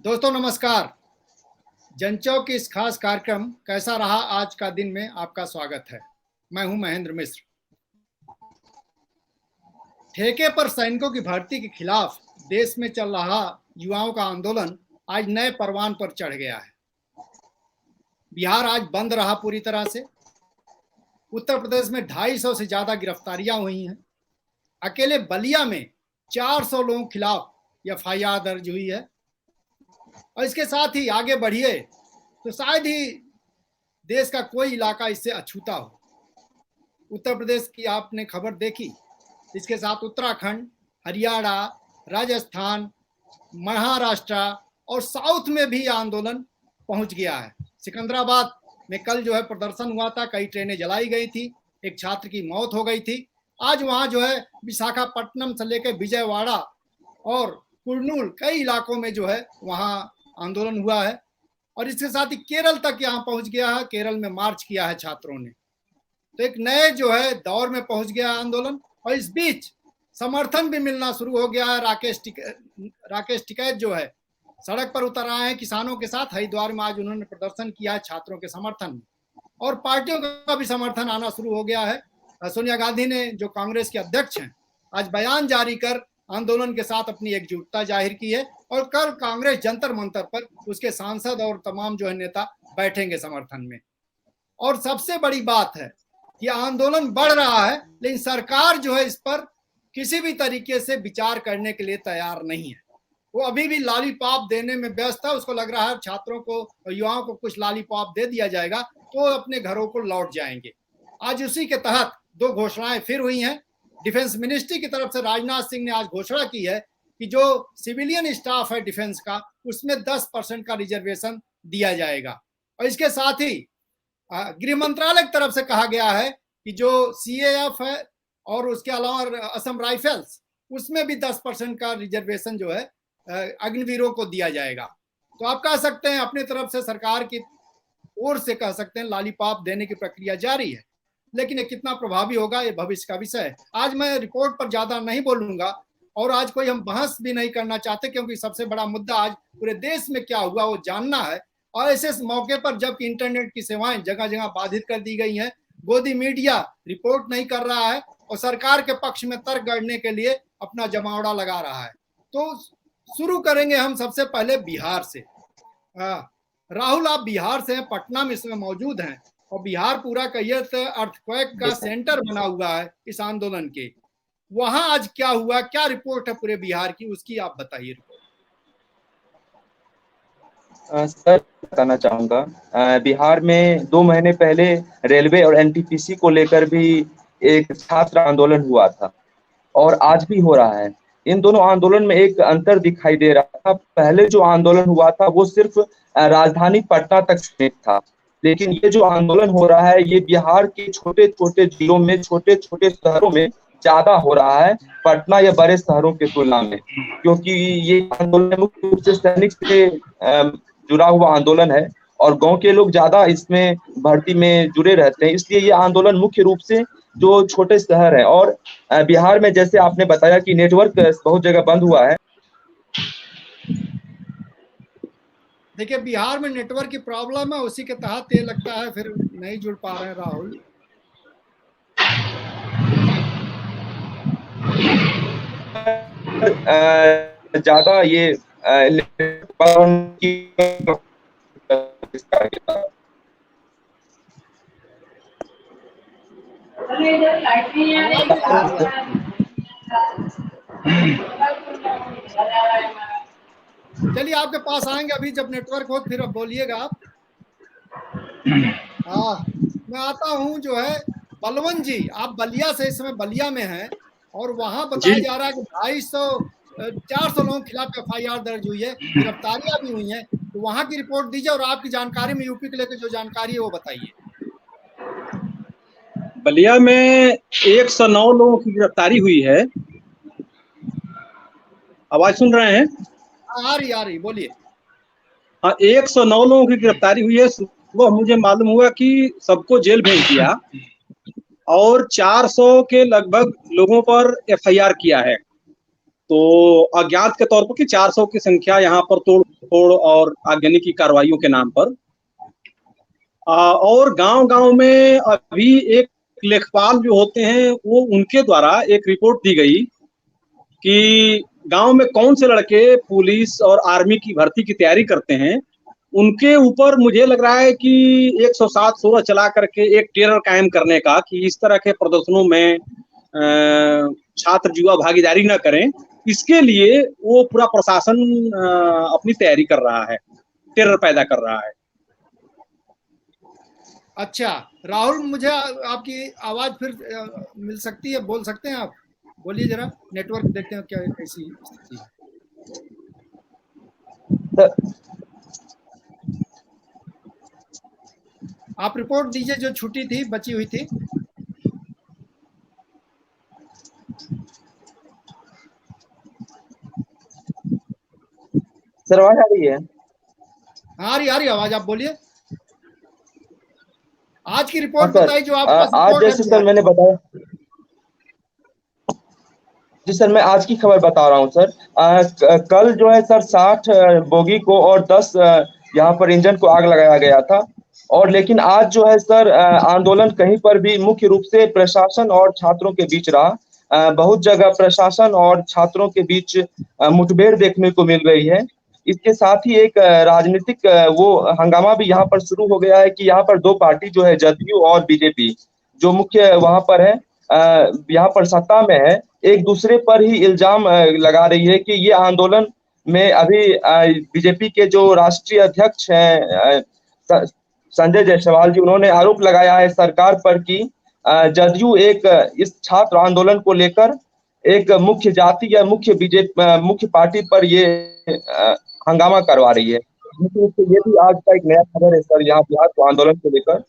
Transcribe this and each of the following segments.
दोस्तों नमस्कार। जनचौक के इस खास कार्यक्रम कैसा रहा आज का दिन में आपका स्वागत है। मैं हूं महेंद्र मिश्र। ठेके पर सैनिकों की भर्ती के खिलाफ देश में चल रहा युवाओं का आंदोलन आज नए परवान पर चढ़ गया है। बिहार आज बंद रहा पूरी तरह से। उत्तर प्रदेश में 250 से ज्यादा गिरफ्तारियां हुई हैं। अकेले बलिया में 400 लोगों के खिलाफ एफआईआर दर्ज हुई है। और इसके साथ ही आगे बढ़िए तो शायद ही देश का कोई इलाका इससे अछूता हो। उत्तर प्रदेश की आपने खबर देखी, इसके साथ उत्तराखंड, हरियाणा, राजस्थान, महाराष्ट्र और साउथ में भी आंदोलन पहुंच गया है। सिकंदराबाद में कल जो है प्रदर्शन हुआ था, कई ट्रेनें जलाई गई थी, एक छात्र की मौत हो गई थी। आज वहां जो है विशाखापट्टनम से लेकर विजयवाड़ा और कुर्नूल कई इलाकों में जो है वहां आंदोलन हुआ है। और इसके साथ ही केरल तक यहाँ पहुंच गया है। केरल में मार्च किया है छात्रों ने। तो एक नए जो है दौर में पहुंच गया आंदोलन। और इस बीच समर्थन भी मिलना शुरू हो गया है। राकेश टिकैत जो है सड़क पर उतर आए हैं किसानों के साथ। हरिद्वार में आज उन्होंने प्रदर्शन किया है छात्रों के समर्थन में। और पार्टियों का भी समर्थन आना शुरू हो गया है। सोनिया गांधी ने, जो कांग्रेस के अध्यक्ष हैं, आज बयान जारी कर आंदोलन के साथ अपनी एकजुटता जाहिर की है। और कल कांग्रेस जंतर मंतर पर उसके सांसद और तमाम जो है नेता बैठेंगे समर्थन में। और सबसे बड़ी बात है कि आंदोलन बढ़ रहा है, लेकिन सरकार जो है इस पर किसी भी तरीके से विचार करने के लिए तैयार नहीं है। वो अभी भी लॉलीपॉप देने में व्यस्त है। उसको लग रहा है छात्रों को और युवाओं को कुछ लॉलीपॉप दे दिया जाएगा तो अपने घरों को लौट जाएंगे। आज उसी के तहत दो घोषणाएं फिर हुई हैं। डिफेंस मिनिस्ट्री की तरफ से राजनाथ सिंह ने आज घोषणा की है कि जो सिविलियन स्टाफ है डिफेंस का, उसमें 10% का रिजर्वेशन दिया जाएगा। और इसके साथ ही गृह मंत्रालय की तरफ से कहा गया है कि जो सीएएफ है और उसके अलावा असम राइफल्स, उसमें भी 10% का रिजर्वेशन जो है अग्निवीरों को दिया जाएगा। तो आप कह सकते हैं अपनी तरफ से सरकार की ओर से कह सकते हैं लॉलीपॉप देने की प्रक्रिया जारी है, लेकिन ये कितना प्रभावी होगा ये भविष्य का विषय है। आज मैं रिपोर्ट पर ज्यादा नहीं बोलूंगा और आज कोई हम बहस भी नहीं करना चाहते, क्योंकि सबसे बड़ा मुद्दा आज पूरे देश में क्या हुआ वो जानना है। और ऐसे मौके पर जब इंटरनेट की सेवाएं जगह जगह बाधित कर दी गई हैं, गोदी मीडिया रिपोर्ट नहीं कर रहा है और सरकार के पक्ष में तर्क गढ़ने के लिए अपना जमावड़ा लगा रहा है। तो शुरू करेंगे हम सबसे पहले बिहार से। राहुल, आप बिहार से हैं, पटना में इसमें मौजूद हैं और बिहार पूरा कहिए तो अर्थक्वेक का सेंटर बना हुआ है इस आंदोलन के। वहां आज क्या हुआ, क्या रिपोर्ट है पूरे बिहार की, उसकी आप बताइए। सर, बताना चाहूंगा, बिहार में 2 महीने पहले रेलवे और एनटीपीसी को लेकर भी एक छात्र आंदोलन हुआ था और आज भी हो रहा है। इन दोनों आंदोलन में एक अंतर दिखाई दे रहा था। पहले जो आंदोलन हुआ था वो सिर्फ राजधानी पटना तक सीमित था, लेकिन ये जो आंदोलन हो रहा है ये बिहार के छोटे छोटे जिलों में, छोटे छोटे शहरों में ज्यादा हो रहा है पटना या बड़े शहरों के तुलना में, क्योंकि ये आंदोलन मुख्य रूप से सैनिक से जुड़ा हुआ आंदोलन है और गांव के लोग ज्यादा इसमें भर्ती में जुड़े रहते हैं। इसलिए ये आंदोलन मुख्य रूप से जो छोटे शहर है। और बिहार में जैसे आपने बताया कि नेटवर्क बहुत जगह बंद हुआ है। देखिए, बिहार में नेटवर्क की प्रॉब्लम है, उसी के तहत ये लगता है फिर नहीं जुड़ पा रहे हैं राहुल। ज्यादा ये चलिए आपके पास आएंगे अभी जब नेटवर्क हो, फिर अब बोलिएगा आप। हाँ, मैं आता हूँ जो है बलवंत जी, आप बलिया से, इस समय बलिया में हैं और वहां बताया जा रहा है कि 400 लोगों के खिलाफ एफआईआर दर्ज हुई है, गिरफ्तारियां भी हुई हैं। तो वहां की रिपोर्ट दीजिए और आपकी जानकारी में यूपी के लेकर जो जानकारी है वो बताइए। बलिया में 109 लोगों की गिरफ्तारी हुई है। आवाज सुन रहे हैं? आ रही, बोलिए। हाँ, 109 लोगों की गिरफ्तारी हुई है। सुबह मुझे मालूम हुआ कि सबको जेल भेज दिया और 400 के लगभग लोगों पर एफआईआर किया है। तो अज्ञात के तौर पर कि 400 की संख्या यहाँ पर तोड़ फोड़ और आगजनी की कार्रवाइयों के नाम पर। और गांव-गांव में अभी एक लेखपाल जो होते हैं वो उनके द्वारा एक रिपोर्ट दी गई कि गांव में कौन से लड़के पुलिस और आर्मी की भर्ती की तैयारी करते हैं, उनके ऊपर मुझे लग रहा है कि 107 16 चला करके एक टेरर कायम करने का कि इस तरह के प्रदर्शनों में छात्र युवा भागीदारी न करें, इसके लिए वो पूरा प्रशासन अपनी तैयारी कर रहा है, टेरर पैदा कर रहा है। अच्छा राहुल, मुझे आपकी आवाज फिर मिल सकती है, बोल सकते हैं आप? बोलिए जरा, नेटवर्क देखते हैं क्या कैसी स्थिति है। आप रिपोर्ट दीजिए जो छुट्टी थी, बची हुई थी। सर आवाज आ रही है? हाँ आ रही आवाज, आप बोलिए। आज की रिपोर्ट बताइए जो आप आज जैसे सर मैंने बताया। जी सर, मैं आज की खबर बता रहा हूँ सर। कल जो है सर 60 बोगी को और 10 यहाँ पर इंजन को आग लगाया गया था। और लेकिन आज जो है सर आंदोलन कहीं पर भी मुख्य रूप से प्रशासन और छात्रों के बीच रहा। बहुत जगह प्रशासन और छात्रों के बीच मुठभेड़ देखने को मिल रही है। इसके साथ ही एक राजनीतिक वो हंगामा भी यहाँ पर शुरू हो गया है कि यहाँ पर दो पार्टी जो है जदयू और बीजेपी जो मुख्य वहाँ पर है यहाँ पर सत्ता में है, एक दूसरे पर ही इल्जाम लगा रही है कि ये आंदोलन में अभी बीजेपी के जो राष्ट्रीय अध्यक्ष हैं संजय जायसवाल जी, उन्होंने आरोप लगाया है सरकार पर कि जदयू एक इस छात्र आंदोलन को लेकर एक मुख्य जाति या मुख्य पार्टी पर ये हंगामा करवा रही है। ये भी आज का एक नया खबर है सर यहाँ बिहार आंदोलन को लेकर।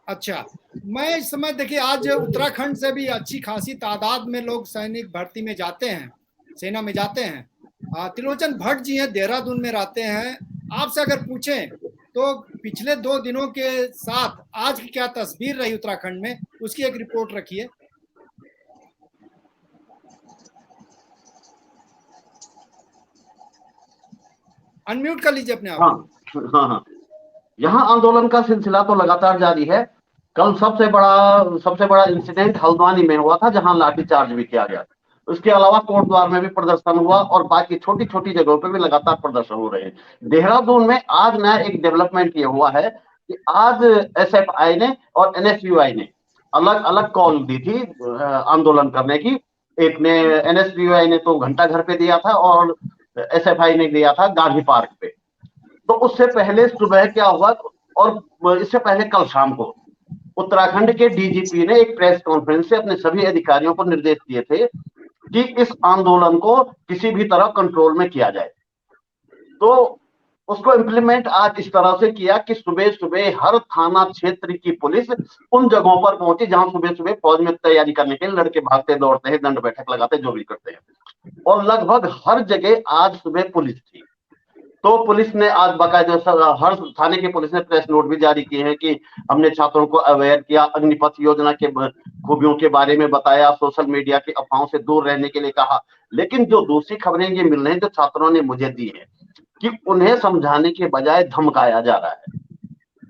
अच्छा, मैं इस समय देखिए आज उत्तराखंड से भी अच्छी खासी तादाद में लोग सैनिक भर्ती में जाते हैं, सेना में जाते हैं। त्रिलोचन भट्ट जी हैं, देहरादून में रहते हैं। आपसे अगर पूछें तो पिछले 2 दिनों के साथ आज की क्या तस्वीर रही उत्तराखंड में, उसकी एक रिपोर्ट रखिए। अनम्यूट कर लीजिए अपने आप। हाँ, यहाँ आंदोलन का सिलसिला तो लगातार जारी है। कल सबसे बड़ा इंसिडेंट हल्द्वानी में हुआ था, जहां लाठीचार्ज भी किया गया। उसके अलावा कोटद्वार में भी प्रदर्शन हुआ और बाकी छोटी छोटी जगहों पर भी लगातार प्रदर्शन हो रहे हैं। देहरादून में आज नया एक डेवलपमेंट ये हुआ है कि आज एसएफआई ने और एनएसयूआई ने अलग अलग कॉल दी थी आंदोलन करने की। एक ने एनएसयूआई ने तो घंटा घर पे दिया था और एसएफआई ने दिया था गांधी पार्क पे। तो उससे पहले सुबह क्या हुआ, और इससे पहले कल शाम को उत्तराखंड के डीजीपी ने एक प्रेस कॉन्फ्रेंस से अपने सभी अधिकारियों को निर्देश दिए थे कि इस आंदोलन को किसी भी तरह कंट्रोल में किया जाए। तो उसको इम्प्लीमेंट आज इस तरह से किया कि सुबह सुबह हर थाना क्षेत्र की पुलिस उन जगहों पर पहुंची जहां सुबह सुबह फौज में तैयारी करने के लिए लड़के भागते दौड़ते हैं, दंड बैठक लगाते, जो भी करते हैं। और लगभग हर जगह आज सुबह पुलिस थी। तो पुलिस ने आज बाकायदा हर थाने की पुलिस ने प्रेस नोट भी जारी किए हैं कि हमने छात्रों को अवेयर किया, अग्निपथ योजना के खूबियों के बारे में बताया, सोशल मीडिया की अफवाहों से दूर रहने के लिए कहा। लेकिन जो दूसरी खबरें ये मिल रही हैं जो छात्रों ने मुझे दी है कि उन्हें समझाने के बजाय धमकाया जा रहा है,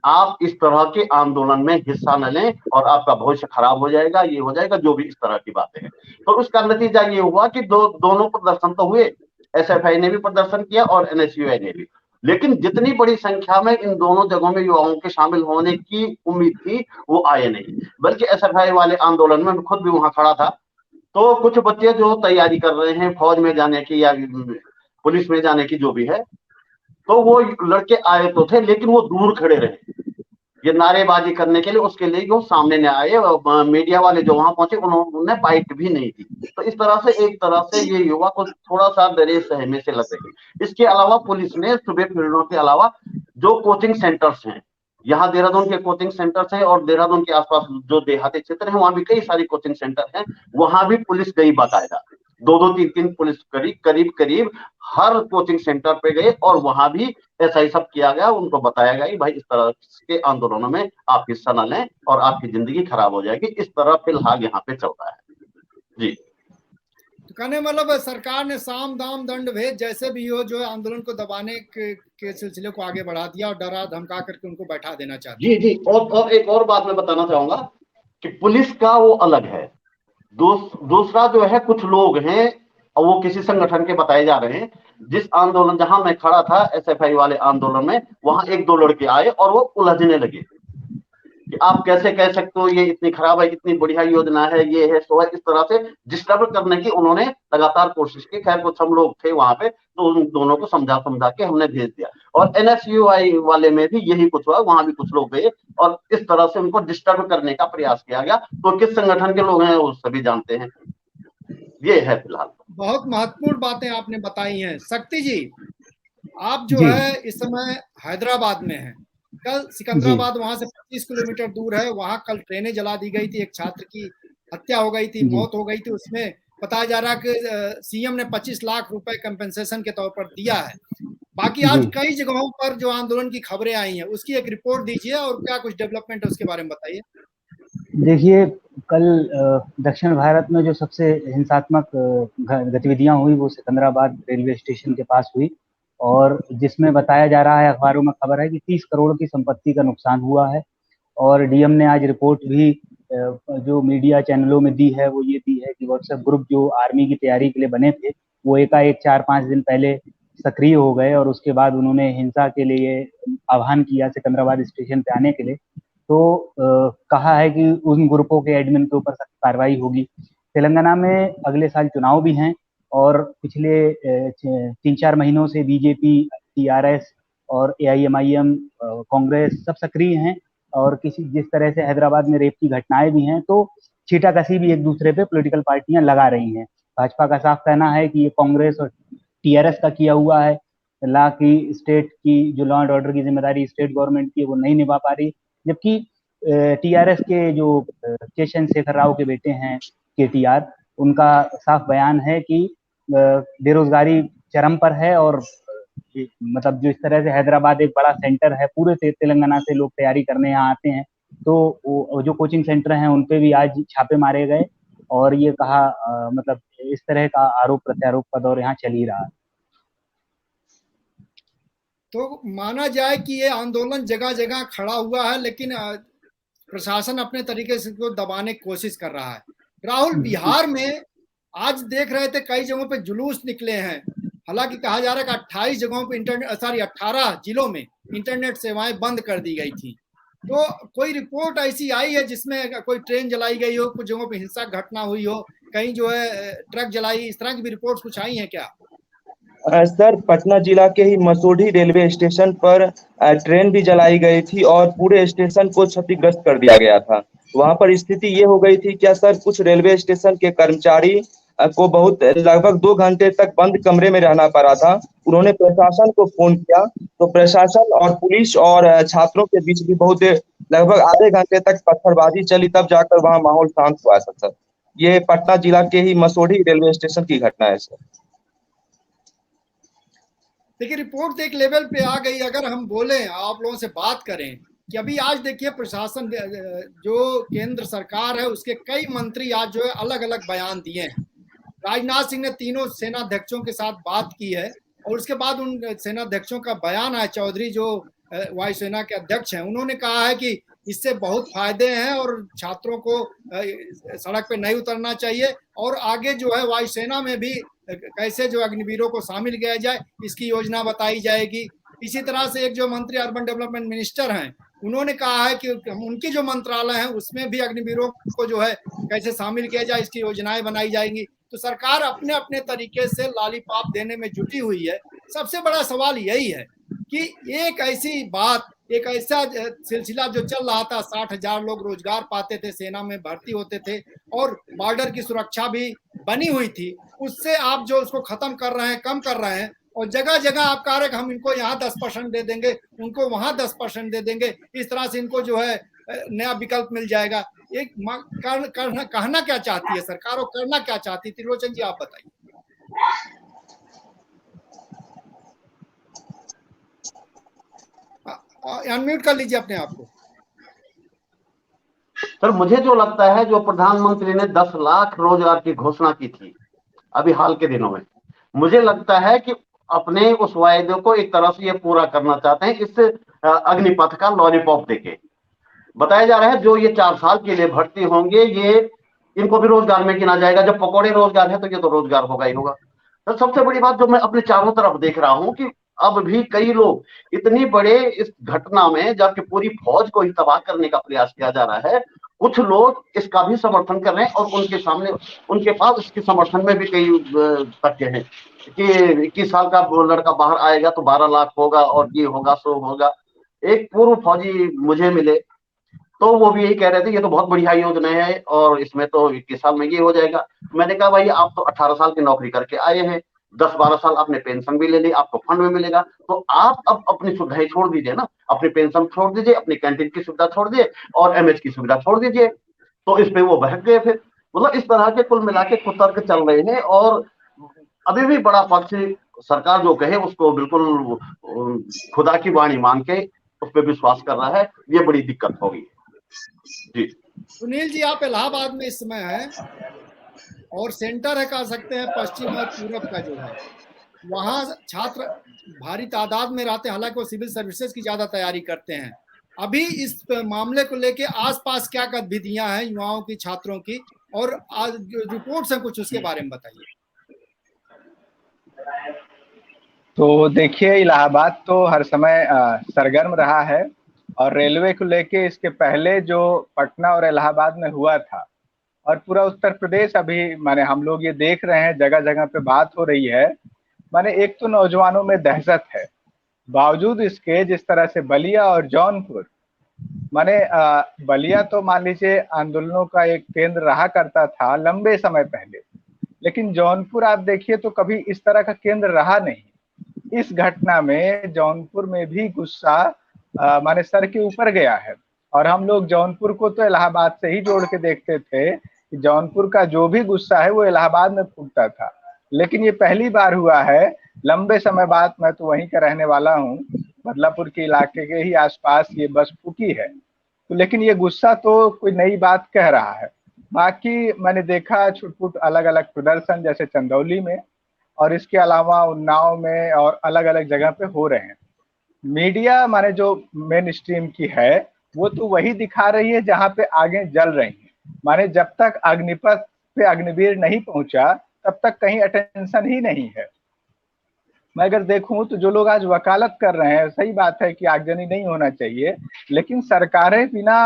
आप इस तरह के आंदोलन में हिस्सा न लें और आपका भविष्य खराब हो जाएगा, ये हो जाएगा, जो भी इस तरह की बातें हैं। तो उसका नतीजा ये हुआ कि दोनों प्रदर्शन तो हुए, एसएफआई ने भी प्रदर्शन किया और एनएसयूआई ने भी। लेकिन जितनी बड़ी संख्या में इन दोनों जगहों में युवाओं के शामिल होने की उम्मीद थी वो आए नहीं। बल्कि एसएफआई वाले आंदोलन में मैं खुद भी वहां खड़ा था, तो कुछ बच्चे जो तैयारी कर रहे हैं फौज में जाने की या पुलिस में जाने की जो भी है, तो वो लड़के आए तो थे लेकिन वो दूर खड़े रहे ये नारेबाजी करने के लिए, उसके लिए वो सामने न आए। मीडिया वाले जो वहां पहुंचे उन्होंने बाइट भी नहीं थी। तो इस तरह से एक तरह से ये युवा को थोड़ा सा डरे सहमे से लग रही। इसके अलावा पुलिस ने सुबह फील्डों के अलावा जो कोचिंग सेंटर्स हैं, यहाँ देहरादून के कोचिंग सेंटर्स हैं और देहरादून के आसपास जो देहाती क्षेत्र है वहां भी कई सारी कोचिंग सेंटर हैं, वहां भी पुलिस गई बाकायदा। 2-3 पुलिस करीब हर कोचिंग सेंटर पे गए और वहां भी ऐसा ही सब किया गया। उनको बताया गया कि भाई इस तरह के आंदोलनों में आप हिस्सा न लें और आपकी जिंदगी खराब हो जाएगी। इस तरह फिलहाल यहाँ पे चल रहा है जी। तो कहने मतलब सरकार ने साम दाम दंड भेद जैसे भी हो जो है आंदोलन को दबाने के सिलसिले को आगे बढ़ा दिया और डरा धमका करके उनको बैठा देना चाहते जी जी। और एक और बात मैं बताना चाहूंगा कि पुलिस का वो अलग है, दूसरा जो है कुछ लोग हैं और वो किसी संगठन के बताए जा रहे हैं। जिस आंदोलन जहां मैं खड़ा था एसएफआई वाले आंदोलन में, वहां एक दो लड़के आए और वो उलझने लगे कि आप कैसे कह सकते हो ये इतनी खराब है, इतनी बढ़िया योजना है, ये है सो है। इस तरह से डिस्टर्ब करने की उन्होंने लगातार कोशिश की। खैर कुछ हम लोग थे वहां पे तो उन दोनों को समझा के हमने भेज दिया। और एनएसयूआई वाले में भी यही कुछ हुआ, वहां भी कुछ लोग गए और इस तरह से उनको डिस्टर्ब करने का प्रयास किया गया। तो किस संगठन के लोग हैं वो सभी जानते हैं। ये है फिलहाल। बहुत महत्वपूर्ण बातें आपने बताई हैं। शक्ति जी, आप जो है इस समय हैदराबाद में हैं। कल सिकंदराबाद वहां से 25 किलोमीटर दूर है, वहां कल ट्रेनें जला दी गई थी, एक छात्र की हत्या हो गई थी, मौत हो गई थी। उसमें बताया जा रहा कि सीएम ने 25 लाख रुपए कंपेंसेशन के तौर पर दिया है। बाकी आज कई जगहों पर जो आंदोलन की खबरें आई हैं उसकी एक रिपोर्ट दीजिए और क्या कुछ डेवलपमेंट है उसके बारे में बताइए। देखिए, कल दक्षिण भारत में जो सबसे हिंसात्मक गतिविधियां हुई वो सिकंदराबाद रेलवे स्टेशन के पास हुई, और जिसमें बताया जा रहा है, अखबारों में खबर है कि 30 करोड़ की संपत्ति का नुकसान हुआ है। और डीएम ने आज रिपोर्ट भी जो मीडिया चैनलों में दी है वो ये दी है कि व्हाट्सएप ग्रुप जो आर्मी की तैयारी के लिए बने थे वो एकाएक 4-5 दिन पहले सक्रिय हो गए, और उसके बाद उन्होंने हिंसा के लिए आह्वान किया सिकंदराबाद स्टेशन पे आने के लिए। तो कहा है कि उन ग्रुपों के एडमिन के ऊपर सख्त कार्रवाई होगी। तेलंगाना में अगले साल चुनाव भी हैं और पिछले 3-4 महीनों से बीजेपी, टीआरएस और एआईएमआईएम, कांग्रेस सब सक्रिय हैं। और जिस तरह से हैदराबाद में रेप की घटनाएं भी हैं तो छींटाकशी भी एक दूसरे पे पॉलिटिकल पार्टियां लगा रही हैं। भाजपा का साफ कहना है कि ये कांग्रेस और टीआरएस का किया हुआ है। लॉ की स्टेट की जो लॉ एंड ऑर्डर की जिम्मेदारी स्टेट गवर्नमेंट की वो नहीं निभा पा रही, जबकि टीआरएस के जो केशन शेखर राव के बेटे हैं केटीआर, उनका साफ बयान है कि बेरोजगारी चरम पर है। और मतलब जो इस तरह से हैदराबाद एक बड़ा सेंटर है, पूरे तेलंगाना से लोग तैयारी करने यहाँ आते हैं, तो जो कोचिंग सेंटर हैं उन पे भी आज छापे मारे गए। और ये कहा मतलब इस तरह का आरोप प्रत्यारोप का दौर यहाँ चल ही रहा है। तो माना जाए कि ये आंदोलन जगह जगह खड़ा हुआ है, लेकिन प्रशासन अपने तरीके से इसको दबाने की कोशिश कर रहा है। राहुल, बिहार में आज देख रहे थे कई जगहों पे जुलूस निकले हैं। हालांकि कहा जा रहा है कि 28 जगहों पे 18 जिलों में इंटरनेट सेवाएं बंद कर दी गई थी। तो कोई रिपोर्ट ऐसी आई है जिसमें कोई ट्रेन जलाई गई हो, कुछ जगहों पे हिंसक घटना हुई हो, कहीं जो है ट्रक जलाई, इस तरह की भी रिपोर्ट कुछ आई है क्या? सर, पटना जिला के ही मसूढ़ी रेलवे स्टेशन पर ट्रेन भी जलाई गई थी और पूरे स्टेशन को क्षतिग्रस्त कर दिया गया था। वहां पर स्थिति ये हो गई थी क्या सर, कुछ रेलवे स्टेशन के कर्मचारी को लगभग 2 घंटे तक बंद कमरे में रहना पड़ा था। उन्होंने प्रशासन को फोन किया तो प्रशासन और पुलिस और छात्रों के बीच भी बहुत लगभग आधे घंटे तक पत्थरबाजी चली, तब जाकर वहां माहौल शांत हुआ था सर। ये पटना जिला के ही मसूढ़ी रेलवे स्टेशन की घटना है सर। देखिए, रिपोर्ट एक लेवल पे आ गई। अगर हम बोले, आप लोगों से बात करें कि अभी आज देखिए प्रशासन, जो केंद्र सरकार है उसके कई मंत्री आज जो है अलग अलग बयान दिए हैं। राजनाथ सिंह ने तीनों सेनाध्यक्षों के साथ बात की है और उसके बाद उन सेनाध्यक्षों का बयान आया। चौधरी जो वायुसेना के अध्यक्ष हैं, उन्होंने कहा है कि इससे बहुत फायदे हैं और छात्रों को सड़क पे नहीं उतरना चाहिए, और आगे जो है वायुसेना में भी कैसे जो अग्निवीरों को शामिल किया जाए इसकी योजना बताई जाएगी। इसी तरह से एक जो मंत्री अर्बन डेवलपमेंट मिनिस्टर हैं, उन्होंने कहा है कि उनकी जो मंत्रालय है उसमें भी अग्निवीरों को जो है कैसे शामिल किया जाए इसकी योजनाएं बनाई जाएंगी। तो सरकार अपने अपने तरीके से लॉलीपॉप देने में जुटी हुई है। सबसे बड़ा सवाल यही है कि एक ऐसी बात, एक ऐसा सिलसिला जो चल रहा था, 60,000 लोग रोजगार पाते थे, सेना में भर्ती होते थे और बॉर्डर की सुरक्षा भी बनी हुई थी, उससे आप जो उसको खत्म कर रहे हैं, कम कर रहे हैं, और जगह जगह आप कह रहे हैं कि हम इनको यहाँ 10% दे देंगे, उनको वहां 10% दे देंगे, इस तरह से इनको जो है नया विकल्प मिल जाएगा। एक कहना क्या चाहती है सरकार और करना क्या चाहती है? त्रिलोचन जी आप बताइए। अनम्यूट कर लीजिए अपने आप को। सर, मुझे जो लगता है, जो प्रधानमंत्री ने 10 लाख रोजगार की घोषणा की थी, अभी हाल के दिनों में। मुझे लगता है कि अपने उस वायदे को एक तरह से ये पूरा करना चाहते हैं इस अग्निपथ का लॉलीपॉप देके। बताया जा रहा है जो ये 4 साल के लिए भर्ती होंगे ये इनको भी रोजगार में गिना जाएगा। जब पकौड़े रोजगार है तो ये तो रोजगार होगा ही होगा। तो सबसे बड़ी बात जो मैं अपने चारों तरफ देख रहा हूं कि अब भी कई लोग इतनी बड़े इस घटना में, जबकि पूरी फौज को ही तबाह करने का प्रयास किया जा रहा है, कुछ लोग इसका भी समर्थन कर रहे हैं और उनके सामने उनके पास इसके समर्थन में भी कई तथ्य हैं कि 21 साल का लड़का बाहर आएगा तो 12 लाख होगा और ये होगा सो होगा। एक पूर्व फौजी मुझे मिले तो वो भी यही कह रहे थे ये तो बहुत बढ़िया योजना है और इसमें तो 21 साल में ये हो जाएगा। मैंने कहा भाई आप तो 18 साल की नौकरी करके आए हैं, 10-12 साल आपने पेंशन भी ले ली, आपको फंड में मिलेगा, तो आप अब अपनी सुविधाएं छोड़ दीजिए ना, अपनी पेंशन छोड़ दीजिए, अपनी कैंटीन की सुविधा छोड़ दीजिए और एमएच की सुविधा छोड़ दीजिए। तो इस पे वो बहक गए फिर। मतलब इस तरह के कुल मिला के कुतर्क चल रहे हैं और अभी भी बड़ा पक्ष सरकार जो कहे उसको बिल्कुल खुदा की वाणी मान के उस पर विश्वास कर रहा है। ये बड़ी दिक्कत होगी जी। सुनील जी, आप इलाहाबाद में इस समय हैं और सेंटर है कह सकते हैं पश्चिम और पूरब का जो है, वहाँ छात्र भारी तादाद में रहते हैं, हालांकि वो सिविल सर्विसेज की ज्यादा तैयारी करते हैं। अभी इस मामले को लेके आसपास क्या गतिविधियां हैं युवाओं की, छात्रों की, और आज जो रिपोर्ट्स हैं कुछ उसके बारे में बताइए। तो देखिए, इलाहाबाद तो हर समय सरगर्म रहा है और रेलवे को लेके इसके पहले जो पटना और इलाहाबाद में हुआ था और पूरा उत्तर प्रदेश अभी माने हम लोग ये देख रहे हैं, जगह जगह पे बात हो रही है। माने एक तो नौजवानों में दहशत है, बावजूद इसके जिस तरह से बलिया और जौनपुर, माने बलिया तो मान लीजिए आंदोलनों का एक केंद्र रहा करता था लंबे समय पहले, लेकिन जौनपुर आप देखिए तो कभी इस तरह का केंद्र रहा नहीं। इस घटना में जौनपुर में भी गुस्सा माने सर के ऊपर गया है और हम लोग जौनपुर को तो इलाहाबाद से ही जोड़ के देखते थे कि जौनपुर का जो भी गुस्सा है वो इलाहाबाद में फूटता था, लेकिन ये पहली बार हुआ है लंबे समय बाद। मैं तो वहीं का रहने वाला हूँ, बदलापुर के इलाके के ही आसपास ये बस फूटी है, तो लेकिन ये गुस्सा तो कोई नई बात कह रहा है। बाकी मैंने देखा छुटपुट अलग अलग प्रदर्शन जैसे चंदौली में और इसके अलावा उन्नाव में और अलग अलग जगह पे हो रहे हैं। मीडिया माने जो मेन स्ट्रीम की है वो तो वही दिखा रही है जहां पे आगे जल रही है। माने जब तक अग्निपथ पे अग्निवीर नहीं पहुंचा तब तक कहीं अटेंशन ही नहीं है। मैं अगर देखूं तो जो लोग आज वकालत कर रहे हैं, सही बात है कि आगजनी नहीं होना चाहिए, लेकिन सरकारें बिना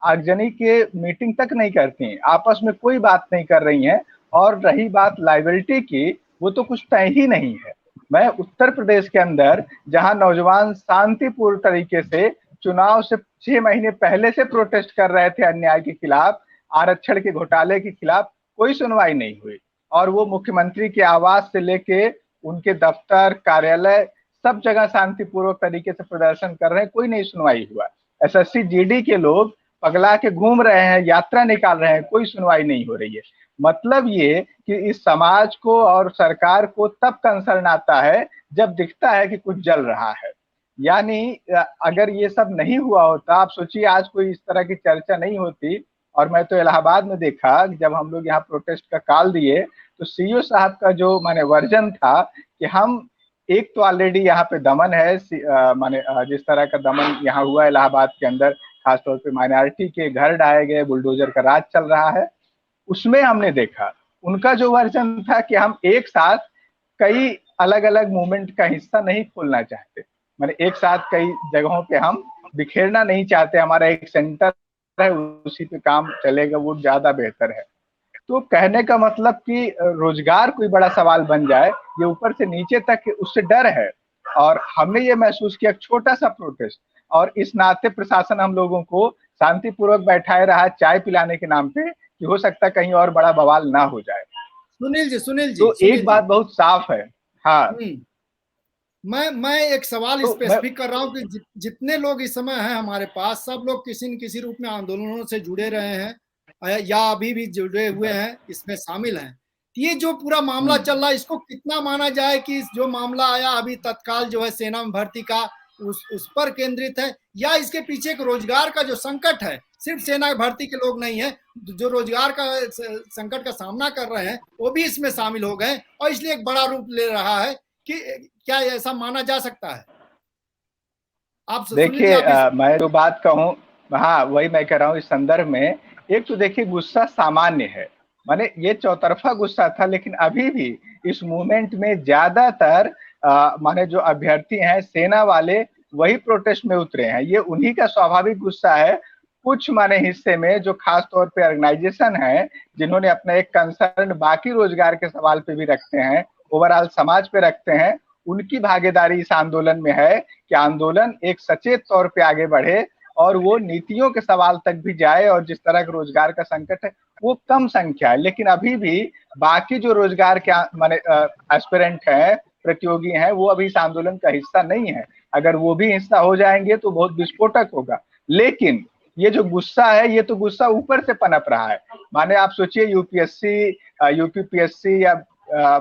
आगजनी के मीटिंग तक नहीं करती, आपस में कोई बात नहीं कर रही हैं। और रही बात लायबिलिटी की, वो तो कुछ तय ही नहीं है। मैं उत्तर प्रदेश के अंदर जहां नौजवान शांतिपूर्ण तरीके से चुनाव से 6 महीने पहले से प्रोटेस्ट कर रहे थे अन्याय के खिलाफ, आरक्षण के घोटाले के खिलाफ, कोई सुनवाई नहीं हुई और वो मुख्यमंत्री के आवास से लेके उनके दफ्तर कार्यालय सब जगह शांतिपूर्वक तरीके से प्रदर्शन कर रहे हैं, कोई नहीं सुनवाई हुआ। एसएससी जीडी के लोग पगला के घूम रहे हैं, यात्रा निकाल रहे हैं, कोई सुनवाई नहीं हो रही है। मतलब ये कि इस समाज को और सरकार को तब कंसर्न आता है जब दिखता है कि कुछ जल रहा है। यानी अगर ये सब नहीं हुआ होता, आप सोचिए आज कोई इस तरह की चर्चा नहीं होती। और मैं तो इलाहाबाद में देखा जब हम लोग यहाँ प्रोटेस्ट का कॉल दिए तो सीईओ साहब का जो माने वर्जन था कि हम एक तो ऑलरेडी यहाँ पे दमन है, माने जिस तरह का दमन यहाँ हुआ इलाहाबाद के अंदर, खासतौर पे माइनॉरिटी के घर ढाए गए, बुलडोजर का राज चल रहा है, उसमें हमने देखा उनका जो वर्जन था कि हम एक साथ कई अलग अलग मूवमेंट का हिस्सा नहीं खोलना चाहते, माने एक साथ कई जगहों पे हम बिखेरना नहीं चाहते, हमारा एक सेंटर है उसी पे काम चलेगा, वो ज्यादा बेहतर है। तो कहने का मतलब कि रोजगार कोई बड़ा सवाल बन जाए, ये ऊपर से नीचे तक उससे डर है। और हमने ये महसूस किया छोटा सा प्रोटेस्ट, और इस नाते प्रशासन हम लोगों को शांतिपूर्वक बैठाए रहा चाय पिलाने के नाम पे कि हो सकता कहीं और बड़ा बवाल ना हो जाए। सुनील जी तो एक बात बहुत साफ है। हाँ, मैं एक सवाल स्पेसिफिक कर रहा हूँ कि जितने लोग इस समय हैं हमारे पास, सब लोग किसी न किसी रूप में आंदोलनों से जुड़े रहे हैं या अभी भी जुड़े हुए हैं, इसमें शामिल हैं। ये जो पूरा मामला चल रहा है, इसको कितना माना जाए कि जो मामला आया अभी तत्काल जो है सेना में भर्ती का, उस पर केंद्रित है, या इसके पीछे एक रोजगार का जो संकट है, सिर्फ सेना भर्ती के लोग नहीं है, जो रोजगार का संकट का सामना कर रहे हैं वो भी इसमें शामिल हो गए और इसलिए एक बड़ा रूप ले रहा है कि क्या ऐसा माना जा सकता है? आप देखिए मैं जो बात कहूँ, हाँ वही मैं कह रहा हूँ इस संदर्भ में। एक तो देखिए गुस्सा सामान्य है, माने ये चौतरफा गुस्सा था, लेकिन अभी भी इस मूवमेंट में ज्यादातर माने जो अभ्यर्थी हैं सेना वाले वही प्रोटेस्ट में उतरे हैं। ये उन्हीं का स्वाभाविक गुस्सा है। कुछ माने हिस्से में जो खास तौर पे ऑर्गेनाइजेशन है जिन्होंने अपना एक कंसर्न बाकी रोजगार के सवाल पे भी रखते हैं, ओवरऑल समाज पे रखते हैं, उनकी भागीदारी इस आंदोलन में है कि आंदोलन एक सचेत तौर पे आगे बढ़े और वो नीतियों के सवाल तक भी जाए। और जिस तरह का रोजगार का संकट है वो कम संख्या है, लेकिन अभी भी बाकी जो रोजगार के माने एस्पिरेंट हैं, प्रतियोगी हैं, वो अभी इस आंदोलन का हिस्सा नहीं है। अगर वो भी हिस्सा हो जाएंगे तो बहुत विस्फोटक होगा। लेकिन ये जो गुस्सा है ये तो गुस्सा ऊपर से पनप रहा है। माने आप सोचिए यूपीएससी, यूपीपीएससी या